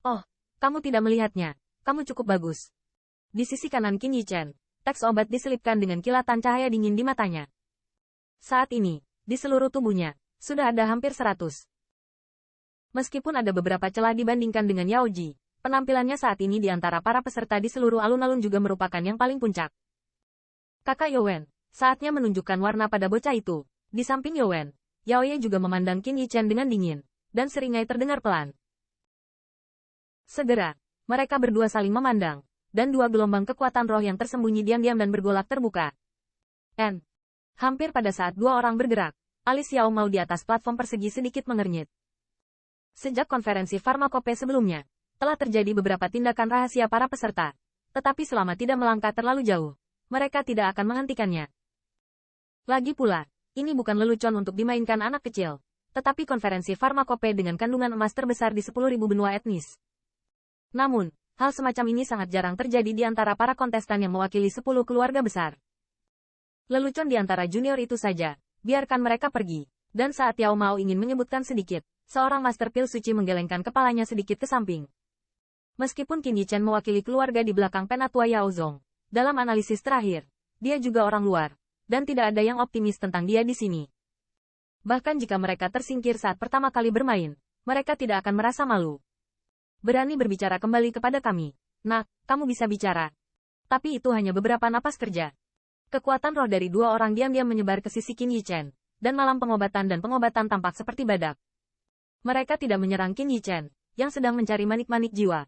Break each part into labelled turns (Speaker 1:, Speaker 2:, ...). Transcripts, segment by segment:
Speaker 1: Oh, kamu tidak melihatnya. Kamu cukup bagus. Di sisi kanan Qin Yichen, teks obat diselipkan dengan kilatan cahaya dingin di matanya. Saat ini, di seluruh tubuhnya, sudah ada hampir 100. Meskipun ada beberapa celah dibandingkan dengan Yao Ji, penampilannya saat ini di antara para peserta di seluruh alun-alun juga merupakan yang paling puncak. Kakak Yowen, saatnya menunjukkan warna pada bocah itu. Di samping Yowen, Yao Ye juga memandang Qin Yichen dengan dingin, dan seringai terdengar pelan. Segera, mereka berdua saling memandang, dan dua gelombang kekuatan roh yang tersembunyi diam-diam dan bergolak terbuka. Hampir pada saat dua orang bergerak, alis Xiao Mao di atas platform persegi sedikit mengernyit. Sejak konferensi farmakope sebelumnya, telah terjadi beberapa tindakan rahasia para peserta, tetapi selama tidak melangkah terlalu jauh, mereka tidak akan menghentikannya. Lagi pula, ini bukan lelucon untuk dimainkan anak kecil, tetapi konferensi farmakope dengan kandungan emas terbesar di 10.000 benua etnis. Namun, hal semacam ini sangat jarang terjadi di antara para kontestan yang mewakili 10 keluarga besar. Lelucon di antara junior itu saja, biarkan mereka pergi. Dan saat Yao Mao ingin menyebutkan sedikit, seorang master pil suci menggelengkan kepalanya sedikit ke samping. Meskipun Qin Yichen mewakili keluarga di belakang penatua Yao Zong, dalam analisis terakhir, dia juga orang luar, dan tidak ada yang optimis tentang dia di sini. Bahkan jika mereka tersingkir saat pertama kali bermain, mereka tidak akan merasa malu. Berani berbicara kembali kepada kami. Nak, kamu bisa bicara. Tapi itu hanya beberapa napas kerja. Kekuatan roh dari dua orang diam-diam menyebar ke sisi Qin Yichen, dan malam pengobatan dan pengobatan tampak seperti badak. Mereka tidak menyerang Qin Yichen, yang sedang mencari manik-manik jiwa.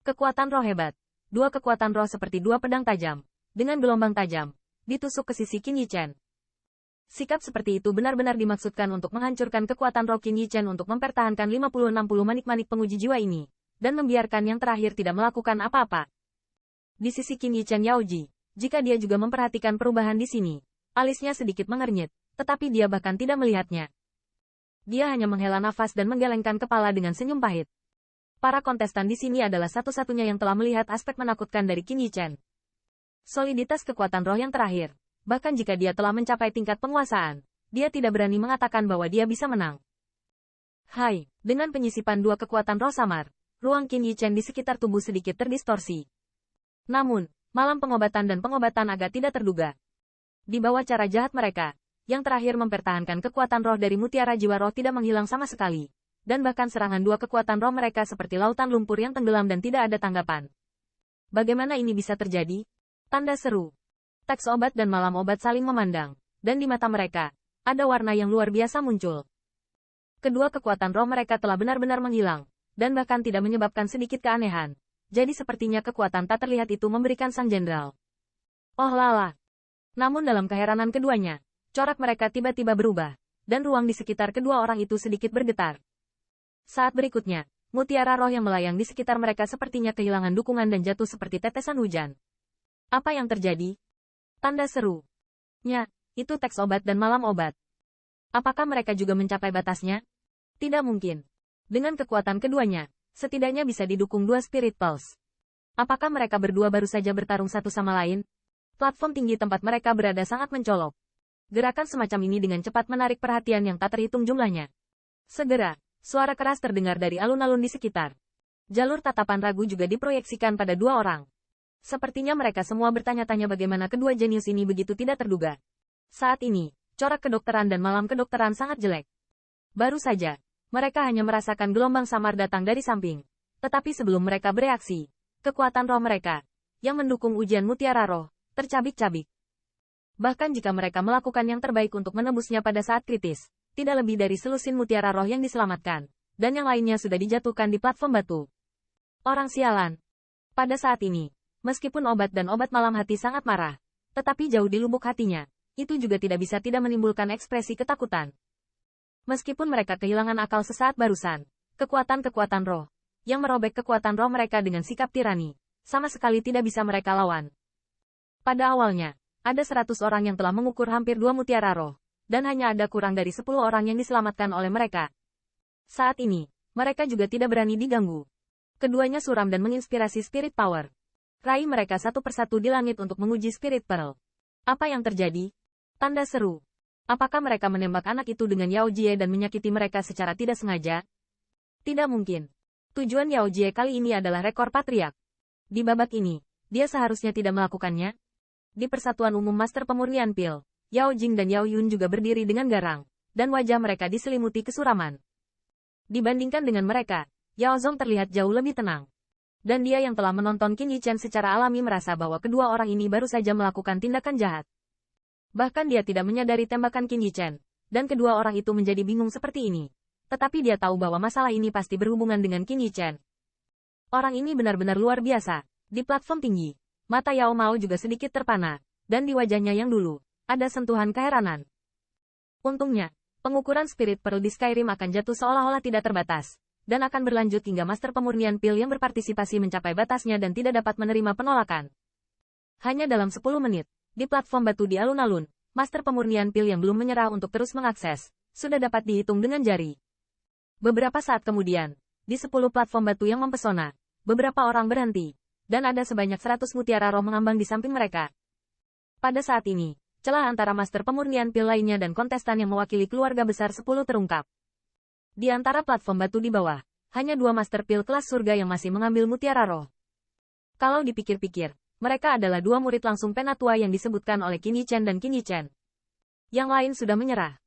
Speaker 1: Kekuatan roh hebat. Dua kekuatan roh seperti dua pedang tajam, dengan gelombang tajam, ditusuk ke sisi Qin Yichen. Sikap seperti itu benar-benar dimaksudkan untuk menghancurkan kekuatan roh Qin Yichen untuk mempertahankan 50-60 manik-manik penguji jiwa ini, dan membiarkan yang terakhir tidak melakukan apa-apa. Di sisi Qin Yichen Yao Ji, jika dia juga memperhatikan perubahan di sini, alisnya sedikit mengernyit, tetapi dia bahkan tidak melihatnya. Dia hanya menghela nafas dan menggelengkan kepala dengan senyum pahit. Para kontestan di sini adalah satu-satunya yang telah melihat aspek menakutkan dari Qin Yichen. Soliditas kekuatan roh yang terakhir. Bahkan jika dia telah mencapai tingkat penguasaan, dia tidak berani mengatakan bahwa dia bisa menang. Hai, dengan penyisipan dua kekuatan roh samar, ruang Qin Yichen di sekitar tubuh sedikit terdistorsi. Namun, malam pengobatan dan pengobatan agak tidak terduga. Di bawah cara jahat mereka, yang terakhir mempertahankan kekuatan roh dari mutiara jiwa roh tidak menghilang sama sekali. Dan bahkan serangan dua kekuatan roh mereka seperti lautan lumpur yang tenggelam dan tidak ada tanggapan. Bagaimana ini bisa terjadi? Tanda seru. Teks obat dan malam obat saling memandang, dan di mata mereka, ada warna yang luar biasa muncul. Kedua kekuatan roh mereka telah benar-benar menghilang, dan bahkan tidak menyebabkan sedikit keanehan. Jadi sepertinya kekuatan tak terlihat itu memberikan sang jenderal. Oh lala. Namun dalam keheranan keduanya, corak mereka tiba-tiba berubah, dan ruang di sekitar kedua orang itu sedikit bergetar. Saat berikutnya, mutiara roh yang melayang di sekitar mereka sepertinya kehilangan dukungan dan jatuh seperti tetesan hujan. Apa yang terjadi? Tanda seru. Nya, itu teks obat dan malam obat. Apakah mereka juga mencapai batasnya? Tidak mungkin. Dengan kekuatan keduanya, setidaknya bisa didukung dua Spirit Pulse. Apakah mereka berdua baru saja bertarung satu sama lain? Platform tinggi tempat mereka berada sangat mencolok. Gerakan semacam ini dengan cepat menarik perhatian yang tak terhitung jumlahnya. Segera, suara keras terdengar dari alun-alun di sekitar. Jalur tatapan ragu juga diproyeksikan pada dua orang. Sepertinya mereka semua bertanya-tanya bagaimana kedua jenius ini begitu tidak terduga. Saat ini, corak kedokteran dan malam kedokteran sangat jelek. Baru saja, mereka hanya merasakan gelombang samar datang dari samping. Tetapi sebelum mereka bereaksi, kekuatan roh mereka, yang mendukung ujian mutiara roh, tercabik-cabik. Bahkan jika mereka melakukan yang terbaik untuk menembusnya pada saat kritis, tidak lebih dari selusin mutiara roh yang diselamatkan, dan yang lainnya sudah dijatuhkan di platform batu. Orang sialan. Pada saat ini, meskipun obat dan obat malam hati sangat marah, tetapi jauh di lubuk hatinya, itu juga tidak bisa tidak menimbulkan ekspresi ketakutan. Meskipun mereka kehilangan akal sesaat barusan, kekuatan-kekuatan roh, yang merobek kekuatan roh mereka dengan sikap tirani, sama sekali tidak bisa mereka lawan. Pada awalnya, ada 100 orang yang telah mengukur hampir 2 mutiara roh, dan hanya ada kurang dari 10 orang yang diselamatkan oleh mereka. Saat ini, mereka juga tidak berani diganggu. Keduanya suram dan menginspirasi spirit power. Raih mereka satu persatu di langit untuk menguji Spirit Pearl. Apa yang terjadi? Tanda seru. Apakah mereka menembak anak itu dengan Yao Jie dan menyakiti mereka secara tidak sengaja? Tidak mungkin. Tujuan Yao Jie kali ini adalah rekor patriark. Di babak ini, dia seharusnya tidak melakukannya. Di Persatuan Umum Master Pemurnian Pil, Yao Jing dan Yao Yun juga berdiri dengan garang, dan wajah mereka diselimuti kesuraman. Dibandingkan dengan mereka, Yao Zong terlihat jauh lebih tenang. Dan dia yang telah menonton Qin Yichen secara alami merasa bahwa kedua orang ini baru saja melakukan tindakan jahat. Bahkan dia tidak menyadari tembakan Qin Yichen, dan kedua orang itu menjadi bingung seperti ini. Tetapi dia tahu bahwa masalah ini pasti berhubungan dengan Qin Yichen. Orang ini benar-benar luar biasa. Di platform tinggi, mata Yao Mao juga sedikit terpana, dan di wajahnya yang dulu, ada sentuhan keheranan. Untungnya, pengukuran Spirit Pearl di Skyrim akan jatuh seolah-olah tidak terbatas, dan akan berlanjut hingga Master Pemurnian Pil yang berpartisipasi mencapai batasnya dan tidak dapat menerima penolakan. Hanya dalam 10 menit, di platform batu di alun-alun, Master Pemurnian Pil yang belum menyerah untuk terus mengakses, sudah dapat dihitung dengan jari. Beberapa saat kemudian, di 10 platform batu yang mempesona, beberapa orang berhenti, dan ada sebanyak 100 mutiara roh mengambang di samping mereka. Pada saat ini, celah antara Master Pemurnian Pil lainnya dan kontestan yang mewakili keluarga besar 10 terungkap. Di antara platform batu di bawah, hanya 2 Master Pil kelas surga yang masih mengambil mutiara roh. Kalau dipikir-pikir, mereka adalah 2 murid langsung penatua yang disebutkan oleh Qin Yichen dan Qin Yichen. Yang lain sudah menyerah.